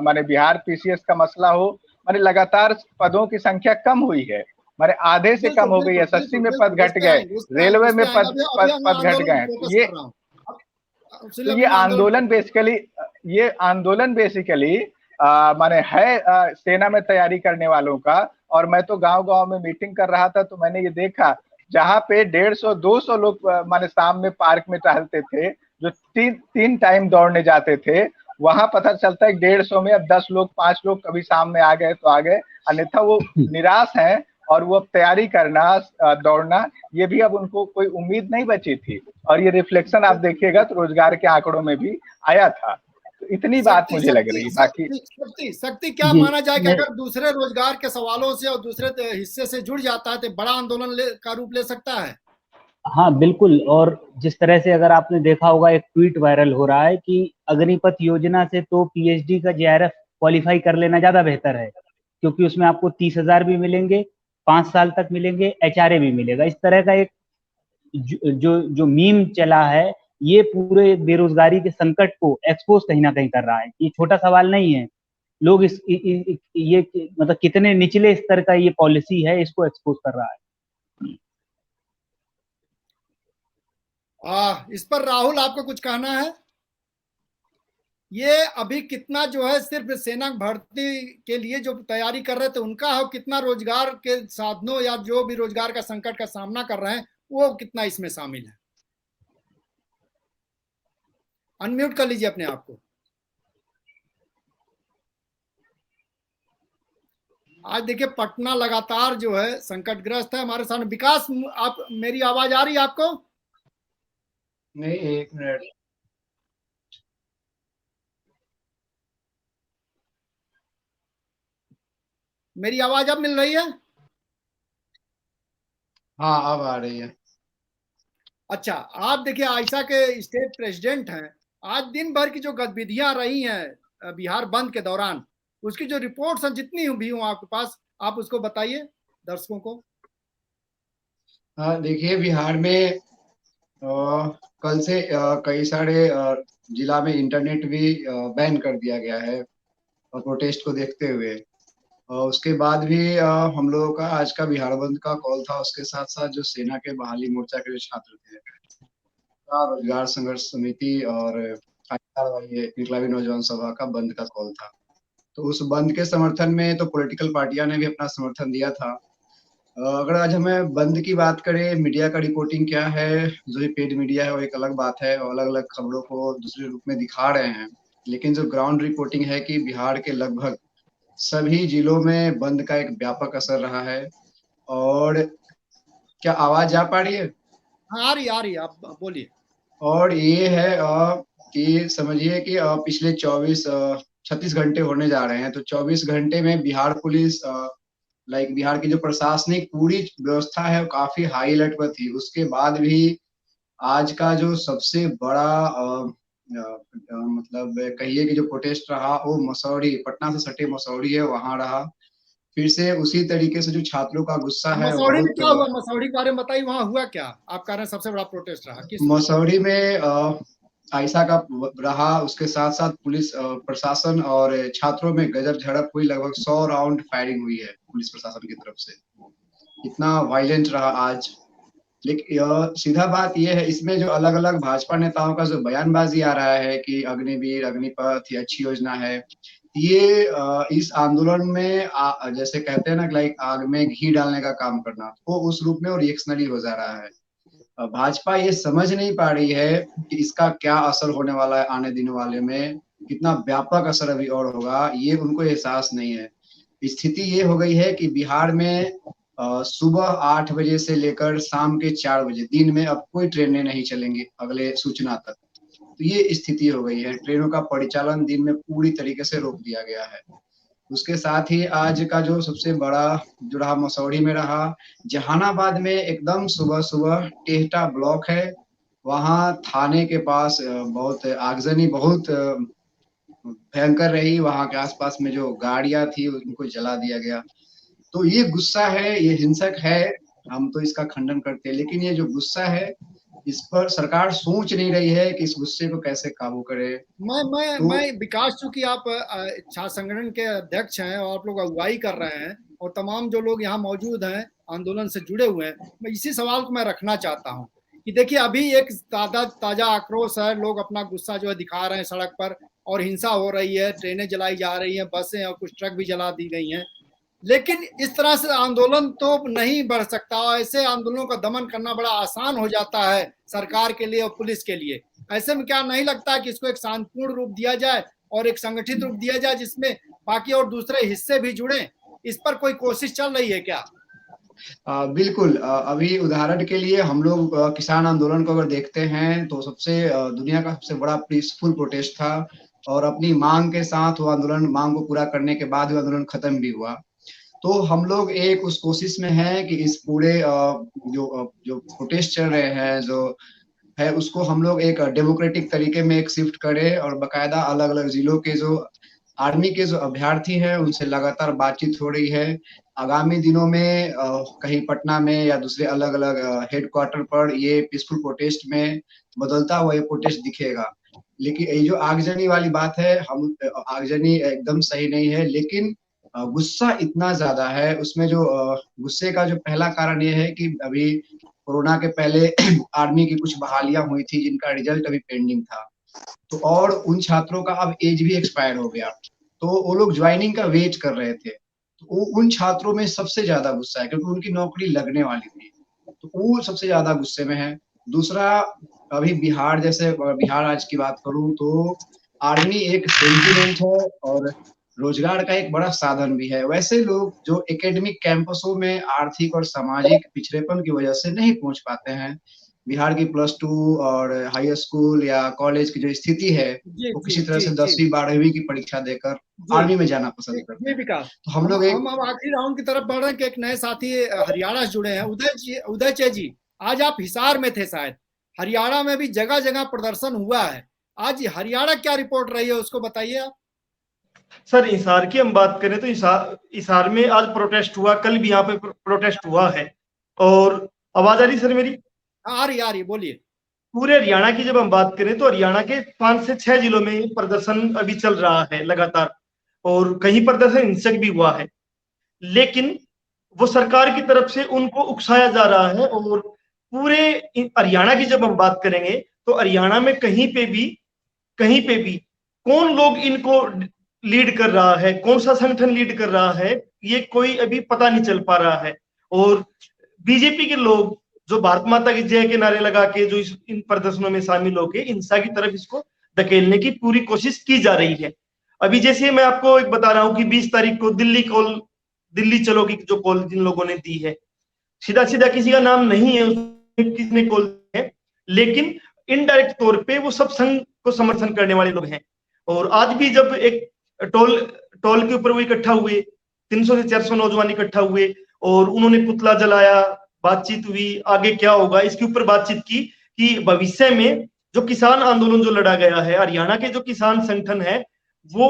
माने बिहार पीसीएस का मसला हो, माने लगातार पदों की संख्या कम हुई है, माने आधे से कम हो गई। एसएससी में पद घट गए, रेलवे में पद घट गए। ये आंदोलन बेसिकली माने है सेना में तैयारी करने वालों का। और मैं तो गांव-गांव में मीटिंग कर रहा था तो मैंने ये देखा जहां पे 150-200 लोग माने शाम में पार्क में टहलते थे, जो तीन टाइम दौड़ने जाते थे, वहां पता चलता है 150 में अब 10 लोग 5 लोग कभी शाम में आ गए तो आ गए, अन्यथा वो निराश हैं और वो अब तैयारी करना दौड़ना ये भी अब उनको कोई उम्मीद नहीं बची थी। और ये रिफ्लेक्शन आप देखिएगा तो रोजगार के आंकड़ों में भी आया था। तो इतनी बात मुझे लग रही है। बाकी शक्ति क्या माना जाए कि अगर दूसरे रोजगार के सवालों से और दूसरे हिस्से से जुड़ जाता है तो बड़ा आंदोलन का रूप ले सकता है। हाँ बिल्कुल। और जिस तरह से अगर आपने देखा होगा एक ट्वीट वायरल हो रहा है कि अग्निपथ योजना से तो पीएचडी का जेआरएफ क्वालिफाई कर लेना ज्यादा बेहतर है, क्योंकि उसमें आपको 30,000 भी मिलेंगे, 5 साल तक मिलेंगे, एचआरए भी मिलेगा। इस तरह का एक जो मीम चला है ये पूरे बेरोजगारी के संकट को एक्सपोज कहीं ना कहीं कर रहा है। ये छोटा सवाल नहीं है। लोग ये मतलब कितने निचले स्तर का ये पॉलिसी है इसको एक्सपोज कर रहा है। इस पर राहुल आपको कुछ कहना है? ये अभी कितना जो है सिर्फ सेना भर्ती के लिए जो तैयारी कर रहे थे उनका हो, कितना रोजगार के साधनों या जो भी रोजगार का संकट का सामना कर रहे हैं वो कितना इसमें शामिल है? अनम्यूट कर लीजिए अपने आप को। आज देखिए पटना लगातार जो है संकटग्रस्त है। हमारे सामने विकास, आप मेरी आवाज आ रही है आपको? नहीं, एक मिनट। मेरी आवाज अब मिल रही है? हाँ अब आ रही है। अच्छा, आप देखिए आयशा के स्टेट प्रेसिडेंट हैं। आज दिन भर की जो गतिविधियां रही हैं बिहार बंद के दौरान, उसकी जो रिपोर्ट्स हैं जितनी भी हो आपके पास, आप उसको बताइए दर्शकों को। हाँ देखिए, बिहार में कल से कई सारे जिला में इंटरनेट भी बैन कर दिया गया है और प्रोटेस्ट को देखते हुए। उसके बाद भी हम लोगों का आज का बिहार बंद का कॉल था। उसके साथ साथ जो सेना के बहाली मोर्चा के जो छात्र थे, रोजगार संघर्ष समिति और इनकलाबी नौजवान सभा का बंद का कॉल था। तो उस बंद के समर्थन में तो पॉलिटिकल पार्टियां ने भी अपना समर्थन दिया था। अगर आज हमें बंद की बात करें, मीडिया का रिपोर्टिंग क्या है, जो ये पेड मीडिया है वो एक अलग बात है और अलग अलग खबरों को दूसरे रूप में दिखा रहे हैं। लेकिन जो ग्राउंड रिपोर्टिंग है कि बिहार के लगभग सभी जिलों में बंद का एक व्यापक असर रहा है। और क्या आवाज जा पा रही है? हाँ आ रही, आप बोलिए। और ये है कि समझिए कि पिछले 36 घंटे होने जा रहे हैं। तो 24 घंटे में बिहार पुलिस बिहार की जो प्रशासनिक पूरी व्यवस्था है वो काफी हाई अलर्ट पर थी। उसके बाद भी आज का जो सबसे बड़ा मतलब कहिए कि जो प्रोटेस्ट रहा वो मसौढ़ी, पटना से सटे मसौढ़ी है, वहां रहा। फिर से उसी तरीके से जो छात्रों का गुस्सा है। मसौढ़ी में क्या हुआ? मसौढ़ी के बारे में बताइए, वहां हुआ क्या? आप कह रहे हैं सबसे बड़ा प्रोटेस्ट रहा, किस? मसौढ़ी में आयशा का रहा। उसके साथ साथ पुलिस प्रशासन और छात्रों में गजब झड़प हुई। लगभग 100 राउंड फायरिंग हुई है पुलिस प्रशासन की तरफ से। इतना वायलेंट रहा आज। लेकिन सीधा बात यह है, इसमें जो अलग अलग भाजपा नेताओं का जो बयानबाजी आ रहा है कि अग्निवीर अग्निपथ ये अच्छी योजना है, ये इस आंदोलन में जैसे कहते हैं ना, लाइक आग में घी डालने का काम करना, वो उस रूप में और रिएक्शनरी हो जा रहा है। भाजपा ये समझ नहीं पा रही है कि इसका क्या असर होने वाला है आने दिनों वाले में, कितना व्यापक असर अभी और होगा, ये उनको एहसास नहीं है। स्थिति ये हो गई है कि बिहार में सुबह 8 बजे से लेकर शाम के 4 बजे दिन में अब कोई ट्रेनें नहीं चलेंगी अगले सूचना तक। तो ये स्थिति हो गई है, ट्रेनों का परिचालन दिन में पूरी तरीके से रोक दिया गया है। उसके साथ ही आज का जो सबसे बड़ा जो रहा मसौढ़ी में रहा, जहानाबाद में एकदम सुबह सुबह टेहटा ब्लॉक है, वहां थाने के पास बहुत आगजनी बहुत भयंकर रही। वहां के आसपास में जो गाड़ियां थी उनको जला दिया गया। तो ये गुस्सा है, ये हिंसक है, हम तो इसका खंडन करते हैं, लेकिन ये जो गुस्सा है इस पर सरकार सोच नहीं रही है कि इस गुस्से को कैसे काबू करे। मैं विकास, चूंकि आप छात्र संगठन के अध्यक्ष हैं और आप लोग अगुवाई कर रहे हैं और तमाम जो लोग यहाँ मौजूद हैं आंदोलन से जुड़े हुए हैं, मैं इसी सवाल को मैं रखना चाहता हूँ कि देखिए अभी एक ताजा आक्रोश है, लोग अपना गुस्सा जो है दिखा रहे हैं सड़क पर और हिंसा हो रही है, ट्रेनें जलाई जा रही हैं, बसें और कुछ ट्रक भी जला दी गई हैं। लेकिन इस तरह से आंदोलन तो नहीं बढ़ सकता, ऐसे आंदोलनों का दमन करना बड़ा आसान हो जाता है सरकार के लिए और पुलिस के लिए। ऐसे में क्या नहीं लगता कि इसको एक शांतिपूर्ण रूप दिया जाए और एक संगठित रूप दिया जाए जिसमें बाकी और दूसरे हिस्से भी जुड़े? इस पर कोई कोशिश चल रही है क्या? बिल्कुल। अभी उदाहरण के लिए हम लोग किसान आंदोलन को अगर देखते हैं तो सबसे दुनिया का सबसे बड़ा पीसफुल प्रोटेस्ट था और अपनी मांग के साथ वो आंदोलन, मांग को पूरा करने के बाद वो आंदोलन खत्म भी हुआ। तो हम लोग एक उस कोशिश में हैं कि इस पूरे जो प्रोटेस्ट चल रहे हैं जो है उसको हम लोग एक डेमोक्रेटिक तरीके में एक शिफ्ट करें और बकायदा अलग अलग जिलों के जो आर्मी के जो अभ्यर्थी हैं उनसे लगातार बातचीत हो रही है। आगामी दिनों में कहीं पटना में या दूसरे अलग अलग हेडक्वार्टर पर ये पीसफुल प्रोटेस्ट में बदलता हुआ ये प्रोटेस्ट दिखेगा। लेकिन ये जो आगजनी वाली बात है, हम आगजनी एकदम सही नहीं है, लेकिन गुस्सा इतना ज्यादा है उसमें। जो गुस्से का जो पहला कारण ये है कि अभी कोरोना के पहले आर्मी की कुछ बहालियां हुई थी जिनका रिजल्ट अभी पेंडिंग था, तो और उन छात्रों का अब एज भी एक्सपायर हो गया, तो वो लोग ज्वाइनिंग का वेट कर रहे थे। तो उन छात्रों में सबसे ज्यादा गुस्सा है क्योंकि उनकी नौकरी लगने वाली थी, तो वो सबसे ज्यादा गुस्से में है। दूसरा, अभी बिहार जैसे, बिहार आज की बात करूं तो आर्मी एक सेंटिमेंट है और रोजगार का एक बड़ा साधन भी है। वैसे लोग जो एकेडमिक कैंपसों में आर्थिक और सामाजिक पिछड़ेपन की वजह से नहीं पहुंच पाते हैं, बिहार की +2 और हाई स्कूल या कॉलेज की जो स्थिति है वो किसी तरह से 10वीं 12वीं की परीक्षा देकर आर्मी में जाना पसंद करते हैं। तो हम अब आखिरी राउंड की तरफ बढ़ रहे हैं कि एक नए साथी हरियाणा से जुड़े हैं, उदय जी। आज आप हिसार में थे, शायद हरियाणा में भी जगह जगह प्रदर्शन हुआ है। आज हरियाणा क्या रिपोर्ट रही है उसको बताइए आप। सर हिसार की हम बात करें तो हिसार में आज प्रोटेस्ट हुआ, कल भी यहाँ पे प्रोटेस्ट हुआ है। और आवाज आ रही सर मेरी? आ रही, बोलिए। पूरे हरियाणा की जब हम बात करें तो हरियाणा के 5 से 6 जिलों में प्रदर्शन अभी चल रहा है लगातार, और कहीं प्रदर्शन हिंसक भी हुआ है, लेकिन वो सरकार की तरफ से उनको उकसाया जा रहा है। और पूरे हरियाणा की जब हम बात करेंगे तो हरियाणा में कहीं पे भी कौन लोग इनको लीड कर रहा है, कौन सा संगठन लीड कर रहा है, ये कोई अभी पता नहीं चल पा रहा है। और बीजेपी के लोग जो भारत माता की जय के नारे लगा के जो इन प्रदर्शनों में शामिल होकर हिंसा की तरफ इसको धकेलने की पूरी कोशिश की जा रही है। अभी जैसे मैं आपको एक बता रहा हूं कि 20 तारीख को दिल्ली चलो की जो कॉल जिन लोगों ने दी है, सीधा किसी का नाम नहीं है किसने कॉल दी है, लेकिन इनडायरेक्ट तौर पे वो सब संघ को समर्थन करने वाले लोग हैं। और आज भी जब एक टोल के ऊपर वो इकट्ठा हुए, 300 से 400 नौजवान इकट्ठा हुए और उन्होंने पुतला जलाया, बातचीत हुई, आगे क्या होगा इसके ऊपर बातचीत की कि भविष्य में जो किसान आंदोलन जो लड़ा गया है, हरियाणा के जो किसान संगठन है वो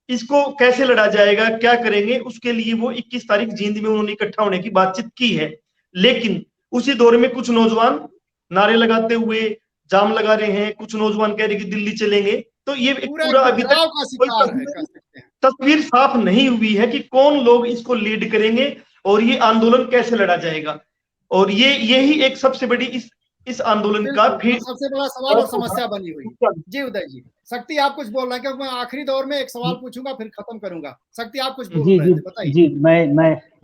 इसको कैसे लड़ा जाएगा, क्या करेंगे, उसके लिए वो 21 तारीख जींद में उन्होंने इकट्ठा होने की बातचीत की है। लेकिन उसी दौर में कुछ नौजवान नारे लगाते हुए जाम लगा रहे हैं, कुछ नौजवान कह रहे कि दिल्ली चलेंगे। तो ये पूरा अभी तक तस्वीर साफ नहीं हुई है कि कौन लोग इसको लीड करेंगे और ये आंदोलन कैसे लड़ा जाएगा। और ये ही एक सबसे बड़ी इस आंदोलन का फिर सबसे बड़ा सवाल और समस्या बनी हुई है। जी उदय जी, शक्ति आप कुछ बोल रहे हैं, क्योंकि मैं आखिरी दौर में एक सवाल पूछूंगा फिर खत्म करूंगा। शक्ति आप कुछ बोल रहे थे, बताइए। जी,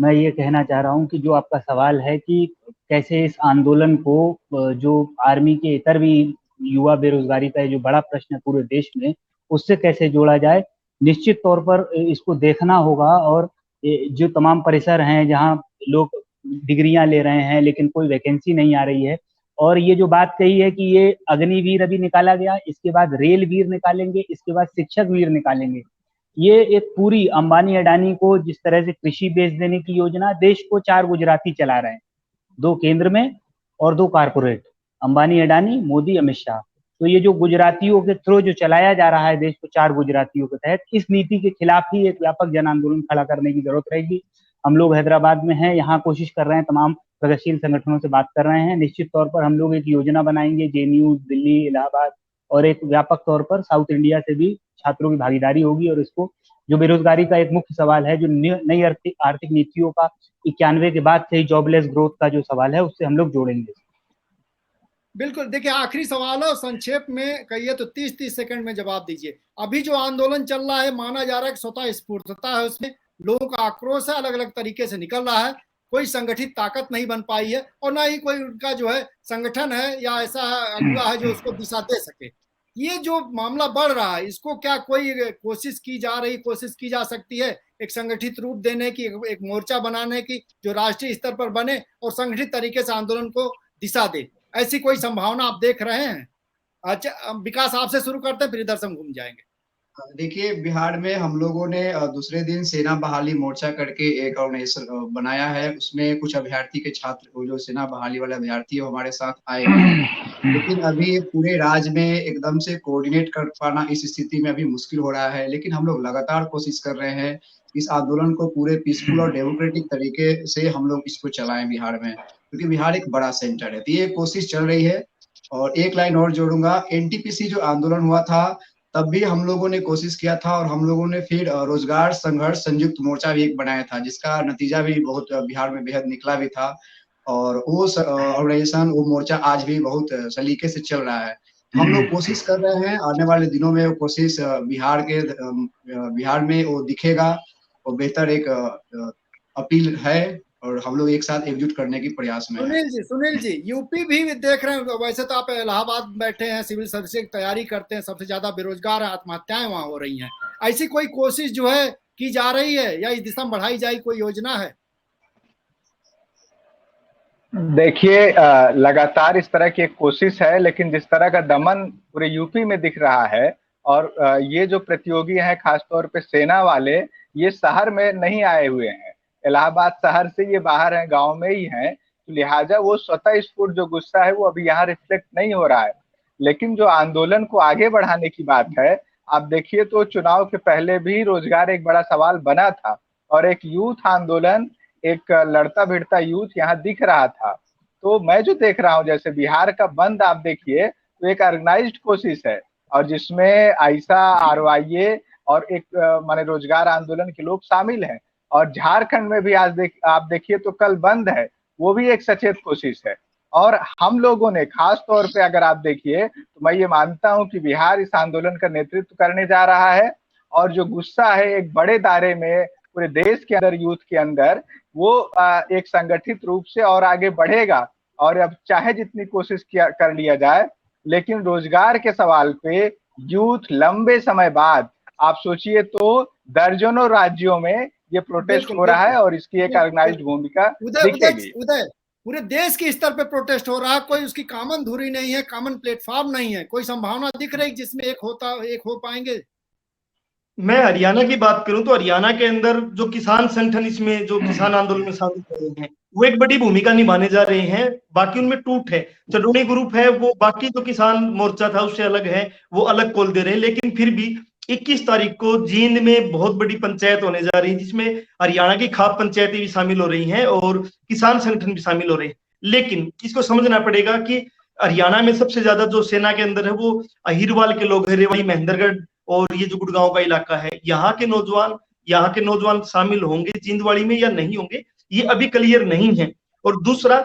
मैं ये कहना चाह रहा हूँ कि जो आपका सवाल है कि कैसे इस आंदोलन को, जो आर्मी के इतर भी युवा बेरोजगारी का जो बड़ा प्रश्न है पूरे देश में, उससे कैसे जोड़ा जाए। निश्चित तौर पर इसको देखना होगा, और जो तमाम परिसर हैं जहाँ लोग डिग्रियां ले रहे हैं लेकिन कोई वैकेंसी नहीं आ रही है, और ये जो बात कही है कि ये अग्निवीर अभी निकाला गया, इसके बाद रेल वीर निकालेंगे, इसके बाद शिक्षक वीर निकालेंगे। ये एक पूरी अंबानी अडानी को जिस तरह से कृषि बेच देने की योजना, देश को 4 गुजराती चला रहे हैं, 2 केंद्र में और 2 कारपोरेट, अंबानी अडानी, मोदी, अमित शाह। तो ये जो गुजरातियों के थ्रू जो चलाया जा रहा है देश को 4 गुजरातियों के तहत, इस नीति के खिलाफ ही एक व्यापक जन आंदोलन खड़ा करने की जरूरत रहेगी। हम लोग हैदराबाद में हैं, यहाँ कोशिश कर रहे हैं, तमाम प्रगतिशील संगठनों से बात कर रहे हैं। निश्चित तौर पर हम लोग एक योजना बनाएंगे, जेएनयू, दिल्ली, इलाहाबाद, और एक व्यापक तौर पर साउथ इंडिया से भी छात्रों की भागीदारी होगी। और इसको जो बेरोजगारी का एक मुख्य सवाल है, जो नई आर्थिक नीतियों का 91 के बाद से ही जॉबलेस ग्रोथ का जो सवाल है, उससे हम लोग जोड़ेंगे। बिल्कुल, देखिए आखिरी सवाल है, संक्षेप में कहिए तो 30-30 सेकंड में जवाब दीजिए। अभी जो आंदोलन चल रहा है, माना जा रहा है कि स्वतः स्फूर्तता है उसमें, लोगों का आक्रोश है, अलग अलग तरीके से निकल रहा है, कोई संगठित ताकत नहीं बन पाई है, और ना ही कोई उनका जो है संगठन है या ऐसा अगुवा है जो उसको दिशा दे सके। ये जो मामला बढ़ रहा है, इसको क्या कोई कोशिश की जा सकती है एक संगठित रूप देने की, एक मोर्चा बनाने की जो राष्ट्रीय स्तर पर बने और संगठित तरीके से आंदोलन को दिशा दे? ऐसी कोई संभावना आप देख रहे हैं? अच्छा, विकास आपसे शुरू करते हैं, फिर इधर से हम घूम जाएंगे। देखिए, बिहार में हम लोगों ने दूसरे दिन सेना बहाली मोर्चा करके एक ऑर्गेनाइजेशन बनाया है। उसमें कुछ अभ्यर्थी के छात्र, वो जो सेना बहाली वाले अभ्यर्थी है, हमारे साथ आए हैं। लेकिन अभी पूरे राज्य में एकदम से कोऑर्डिनेट कर पाना इस स्थिति में अभी मुश्किल हो रहा है। लेकिन हम लोग लगातार कोशिश कर रहे हैं इस आंदोलन को पूरे पीसफुल और डेमोक्रेटिक तरीके से हम लोग इसको चलाएं बिहार में, क्योंकि बिहार एक बड़ा सेंटर है। तो ये कोशिश चल रही है। और एक लाइन और जोड़ूंगा, एनटीपीसी जो आंदोलन हुआ था तब भी हम लोगों ने कोशिश किया था, और हम लोगों ने फिर रोजगार संघर्ष संयुक्त मोर्चा भी एक बनाया था, जिसका नतीजा भी बहुत बिहार में बेहद निकला भी था। और वो ऑर्गेनाइजेशन, वो मोर्चा आज भी बहुत सलीके से चल रहा है। हम लोग कोशिश कर रहे हैं, आने वाले दिनों में वो कोशिश बिहार में वो दिखेगा, और बेहतर एक अपील है, और हम लोग एक साथ एकजुट करने की प्रयास में हैं। सुनील जी, यूपी भी देख रहे हैं, वैसे तो आप इलाहाबाद बैठे हैं, सिविल सर्विस की तैयारी करते हैं, सबसे ज्यादा बेरोजगार आत्महत्याएं वहां हो रही हैं। ऐसी कोई कोशिश जो है की जा रही है, या इस दिशा में बढ़ाई जाए, कोई योजना है? देखिए, लगातार इस तरह की एक कोशिश है, लेकिन जिस तरह का दमन पूरे यूपी में दिख रहा है, और ये जो प्रतियोगी हैं, खासतौर पे सेना वाले, ये शहर में नहीं आए हुए हैं, इलाहाबाद शहर से ये बाहर हैं, गांव में ही हैं। तो लिहाजा वो स्वतः स्फूर्त जो गुस्सा है वो अभी यहाँ रिफ्लेक्ट नहीं हो रहा है। लेकिन जो आंदोलन को आगे बढ़ाने की बात है, आप देखिए तो चुनाव के पहले भी रोजगार एक बड़ा सवाल बना था, और एक यूथ आंदोलन, एक लड़ता भिड़ता यूथ यहाँ दिख रहा था। तो मैं जो देख रहा हूँ, जैसे बिहार का बंद आप देखिए, तो एक ऑर्गेनाइज्ड कोशिश है, और जिसमें आयशा, आरवाईए और एक माने रोजगार आंदोलन के लोग शामिल हैं। और झारखंड में भी आज आप देखिए तो कल बंद है, वो भी एक सचेत कोशिश है। और हम लोगों ने खास तौर पे अगर आप देखिए तो मैं ये मानता हूं कि बिहार इस आंदोलन का नेतृत्व करने जा रहा है, और जो गुस्सा है एक बड़े दायरे में पूरे देश के अंदर, यूथ के अंदर, वो एक संगठित रूप से और आगे बढ़ेगा। और अब चाहे जितनी कोशिश कर लिया जाए, लेकिन रोजगार के सवाल पे यूथ लंबे समय बाद, आप सोचिए तो दर्जनों राज्यों में ये प्रोटेस्ट हो रहा है, और इसकी एक ऑर्गेनाइज्ड भूमिका दिखेगी। उदय, पूरे देश के स्तर पे प्रोटेस्ट हो रहा है, कोई उसकी कॉमन धुरी नहीं है, कॉमन प्लेटफॉर्म नहीं है, कोई संभावना दिख रही जिसमें एक हो पाएंगे? मैं हरियाणा की बात करूं तो हरियाणा के अंदर जो किसान संगठन, इसमें जो किसान आंदोलन में शामिल हो रहे हैं, वो एक बड़ी भूमिका निभाने जा रहे हैं। बाकी उनमें टूट है, चडोनी ग्रुप है, वो बाकी जो किसान मोर्चा था उससे अलग है, वो अलग कॉल दे रहे हैं। लेकिन फिर भी 21 तारीख को जींद में बहुत बड़ी पंचायत होने जा रही है, जिसमें हरियाणा की खाप पंचायतें भी शामिल हो रही हैं और किसान संगठन भी शामिल हो रहे हैं। लेकिन इसको समझना पड़ेगा कि हरियाणा में सबसे ज्यादा जो सेना के अंदर है वो अहिरवाल के लोग हैं, रेवाड़ी, महेंद्रगढ़ और ये जो गुड़गांव का इलाका है। यहाँ के नौजवान शामिल होंगे जींदवाड़ी में या नहीं होंगे, ये अभी क्लियर नहीं है। और दूसरा,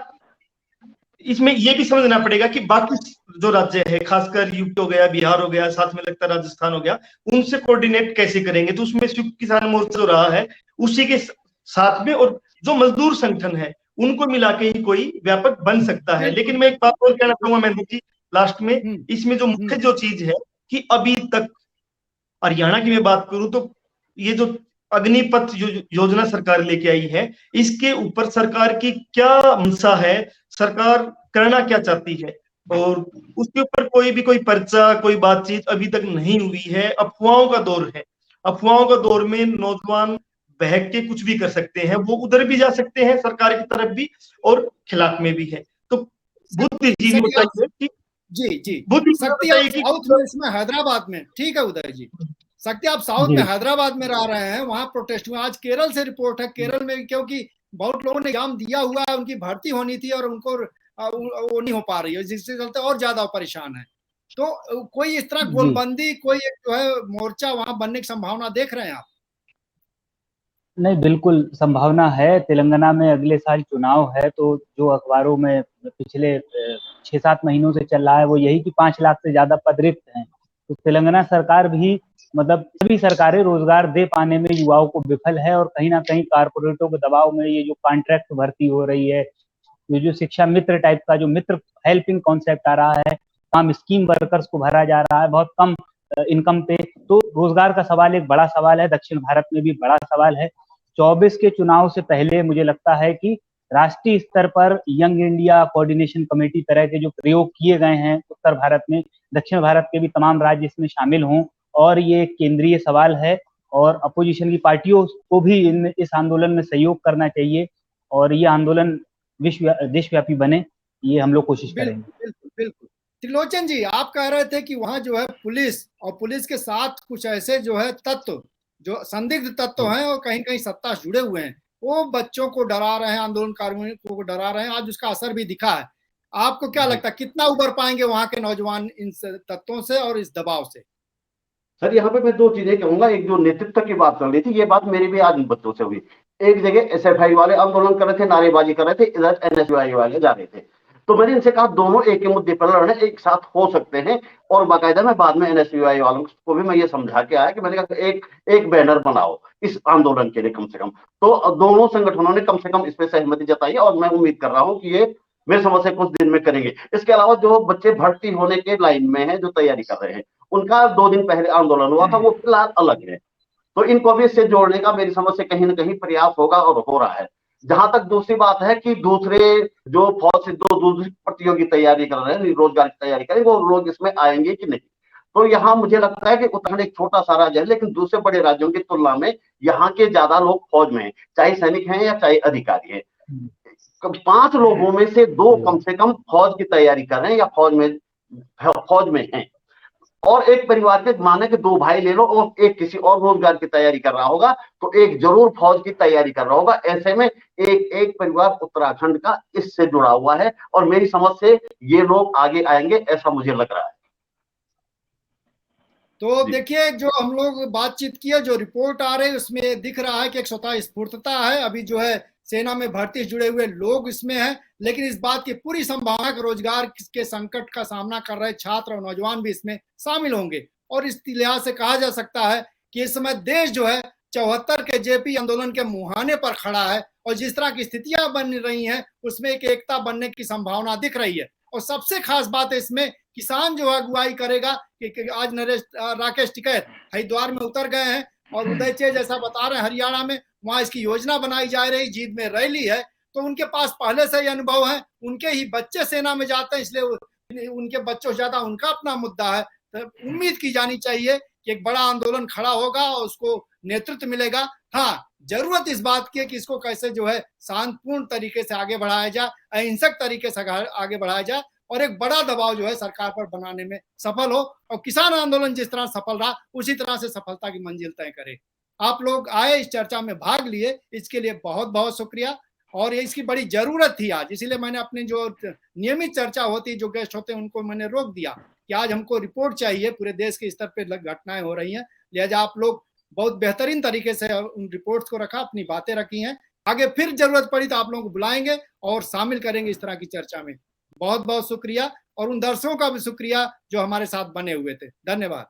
इसमें ये भी समझना पड़ेगा कि बाकी जो राज्य है, खासकर यूपी हो गया, बिहार हो गया, साथ में लगता है राजस्थान हो गया, उनसे कोऑर्डिनेट कैसे करेंगे। तो उसमें संयुक्त किसान मोर्चा जो रहा है उसी के साथ में, और जो मजदूर संगठन है उनको मिला के ही कोई व्यापक बन सकता है। लेकिन मैं एक बात और कहना चाहूंगा मेहंदी जी लास्ट में, इसमें जो मुख्य जो चीज है कि अभी तक हरियाणा की मैं बात करूं तो ये जो अग्निपथ योजना सरकार लेके आई है, इसके ऊपर सरकार की क्या मंशा है, सरकार करना क्या चाहती है, और उसके ऊपर कोई पर्चा, कोई बातचीत अभी तक नहीं हुई है। अफवाहों का दौर है, अफवाहों का दौर में नौजवान बहक के कुछ भी कर सकते हैं, वो उधर भी जा सकते हैं सरकार की तरफ भी और खिलाफ में भी है। तो बुद्धिजीवी बताइए कि जी शक्ति आप साउथ में, इसमें हैदराबाद में, ठीक है उदय जी, शक्ति आप साउथ में हैदराबाद में रह रहे हैं, वहां प्रोटेस्ट हुआ। आज केरल से रिपोर्ट है, केरल में क्योंकि बहुत लोगों ने एग्जाम दिया हुआ है, उनकी भर्ती होनी थी और उनको वो नहीं हो पा रही है, जिसके चलते और ज्यादा परेशान है। तो कोई इस तरह गोलबंदी, कोई एक जो है मोर्चा वहां बनने की संभावना देख रहे हैं आप? नहीं, बिल्कुल संभावना है। तेलंगाना में अगले साल चुनाव है, तो जो अखबारों में पिछले 6-7 महीनों से चल रहा है वो यही कि 5 लाख से ज्यादा पद रिक्त हैं। तो तेलंगाना सरकार भी, मतलब सभी सरकारें रोजगार दे पाने में युवाओं को विफल है, और कहीं ना कहीं कारपोरेटों के दबाव में ये जो कॉन्ट्रैक्ट भर्ती हो रही है, ये जो शिक्षा मित्र टाइप का जो मित्र हेल्पिंग कॉन्सेप्ट आ रहा है, तमाम स्कीम वर्कर्स को भरा जा रहा है बहुत कम इनकम पे, तो रोजगार का सवाल एक बड़ा सवाल है, दक्षिण भारत में भी बड़ा सवाल है। 24 के चुनाव से पहले मुझे लगता है कि राष्ट्रीय स्तर पर यंग इंडिया कोऑर्डिनेशन कमेटी तरह के जो प्रयोग किए गए हैं उत्तर भारत में, दक्षिण भारत के भी तमाम राज्य इसमें शामिल हों, और ये केंद्रीय सवाल है, और अपोजिशन की पार्टियों को भी इस आंदोलन में सहयोग करना चाहिए, और ये आंदोलन देशव्यापी बने, ये हम लोग कोशिश करेंगे। बिल्कुल बिल्कुल। त्रिलोचन जी, आप कह रहे थे कि वहां जो है पुलिस और पुलिस के साथ कुछ ऐसे जो है तत्व, जो संदिग्ध तत्व हैं और कहीं कहीं सत्ता से जुड़े हुए हैं, वो बच्चों को डरा रहे हैं, आंदोलनकारियों को डरा रहे हैं। आज उसका असर भी दिखा है। आपको क्या लगता है कितना उबर पाएंगे वहां के नौजवान इन तत्वों से और इस दबाव से? सर यहाँ पे मैं दो चीजें कहूंगा। एक जो नेतृत्व की बात कर रही थी, ये बात मेरी भी आज बच्चों से हुई। एक जगह SFI वाले आंदोलन कर रहे थे, नारेबाजी कर रहे थे, इधर NSUI वाले जा रहे थे। तो मैंने इनसे कहा दोनों एक ही मुद्दे पर लड़ने एक साथ हो सकते हैं, और बाकायदा मैं बाद में NSUI वालों को भी मैं ये समझा के आया कि मैंने कहा एक बैनर बनाओ इस आंदोलन के लिए कम से कम। तो दोनों संगठनों ने कम से कम इस पे सहमति जताई, और मैं उम्मीद कर रहा हूँ कि ये मेरे समझ से कुछ दिन में करेंगे। इसके अलावा जो बच्चे भर्ती होने के लाइन में हैं, जो तैयारी कर रहे हैं, उनका 2 दिन पहले आंदोलन हुआ था, वो फिलहाल अलग है। तो इनको भी इससे जोड़ने का मेरी समझ से कहीं ना कहीं प्रयास होगा और हो रहा है। जहां तक दूसरी बात है कि दूसरे जो फौज से दूसरी प्रतियों की तैयारी कर रहे हैं, रोजगार की तैयारी करें, वो लोग इसमें आएंगे कि नहीं। तो यहाँ मुझे लगता है कि उत्तराखंड एक छोटा सा राज्य है, लेकिन दूसरे बड़े राज्यों की तुलना में यहाँ के ज्यादा लोग फौज में हैं, चाहे सैनिक हैं या चाहे अधिकारी हैं। 5 लोगों में से 2 कम से कम फौज की तैयारी कर रहे हैं या फौज में हैं। और एक परिवार के माने कि 2 भाई ले लो, और एक किसी और रोजगार की तैयारी कर रहा होगा, तो एक जरूर फौज की तैयारी कर रहा होगा। ऐसे में एक परिवार उत्तराखंड का इससे जुड़ा हुआ है, और मेरी समझ से ये लोग आगे आएंगे, ऐसा मुझे लग रहा है। तो देखिए, जो हम लोग बातचीत किया, जो रिपोर्ट आ रही है उसमें दिख रहा है कि एक स्वतः स्फूर्तता है। अभी जो है सेना में भर्ती से जुड़े हुए लोग इसमें हैं, लेकिन इस बात की पूरी संभावना कि रोजगार के संकट का सामना कर रहे छात्र और नौजवान भी इसमें शामिल होंगे। और इस लिहाज से कहा जा सकता है कि इस समय देश जो है 74 के JP आंदोलन के मुहाने पर खड़ा है, और जिस तरह की स्थितियां बन रही हैं उसमें एक एकता बनने की संभावना दिख रही है। और सबसे खास बात है इसमें, किसान जो है अगुवाई करेगा कि आज राकेश टिकैत हरिद्वार में उतर गए हैं, और उदय चे जैसा बता रहे हैं हरियाणा में वहां इसकी योजना बनाई जा रही, जींद में रैली है, तो उनके पास पहले से ही अनुभव है। उनके ही बच्चे सेना में जाते हैं, इसलिए उनके बच्चों से ज्यादा उनका अपना मुद्दा है। तो उम्मीद की जानी चाहिए कि एक बड़ा आंदोलन खड़ा होगा और उसको नेतृत्व मिलेगा। हाँ, जरूरत इस बात की है कि इसको कैसे जो है शांतिपूर्ण तरीके से आगे बढ़ाया जाए, अहिंसक तरीके से आगे बढ़ाया जाए, और एक बड़ा दबाव जो है सरकार पर बनाने में सफल हो, और किसान आंदोलन जिस तरह सफल रहा उसी तरह से सफलता की मंजिल तय करे। आप लोग आए, इस चर्चा में भाग लिए, इसके लिए बहुत बहुत शुक्रिया। और इसकी बड़ी जरूरत थी आज, इसीलिए मैंने अपनी जो नियमित चर्चा होती, जो गेस्ट होते हैं, उनको मैंने रोक दिया कि आज हमको रिपोर्ट चाहिए, पूरे देश के स्तर पर घटनाएं हो रही हैं, लिहाजा आप लोग बहुत बेहतरीन तरीके से उन रिपोर्ट्स को रखा, अपनी बातें रखी हैं, आगे फिर जरूरत पड़ी तो आप लोगों को बुलाएंगे और शामिल करेंगे इस तरह की चर्चा में। बहुत बहुत शुक्रिया, और उन दर्शकों का भी शुक्रिया जो हमारे साथ बने हुए थे। धन्यवाद।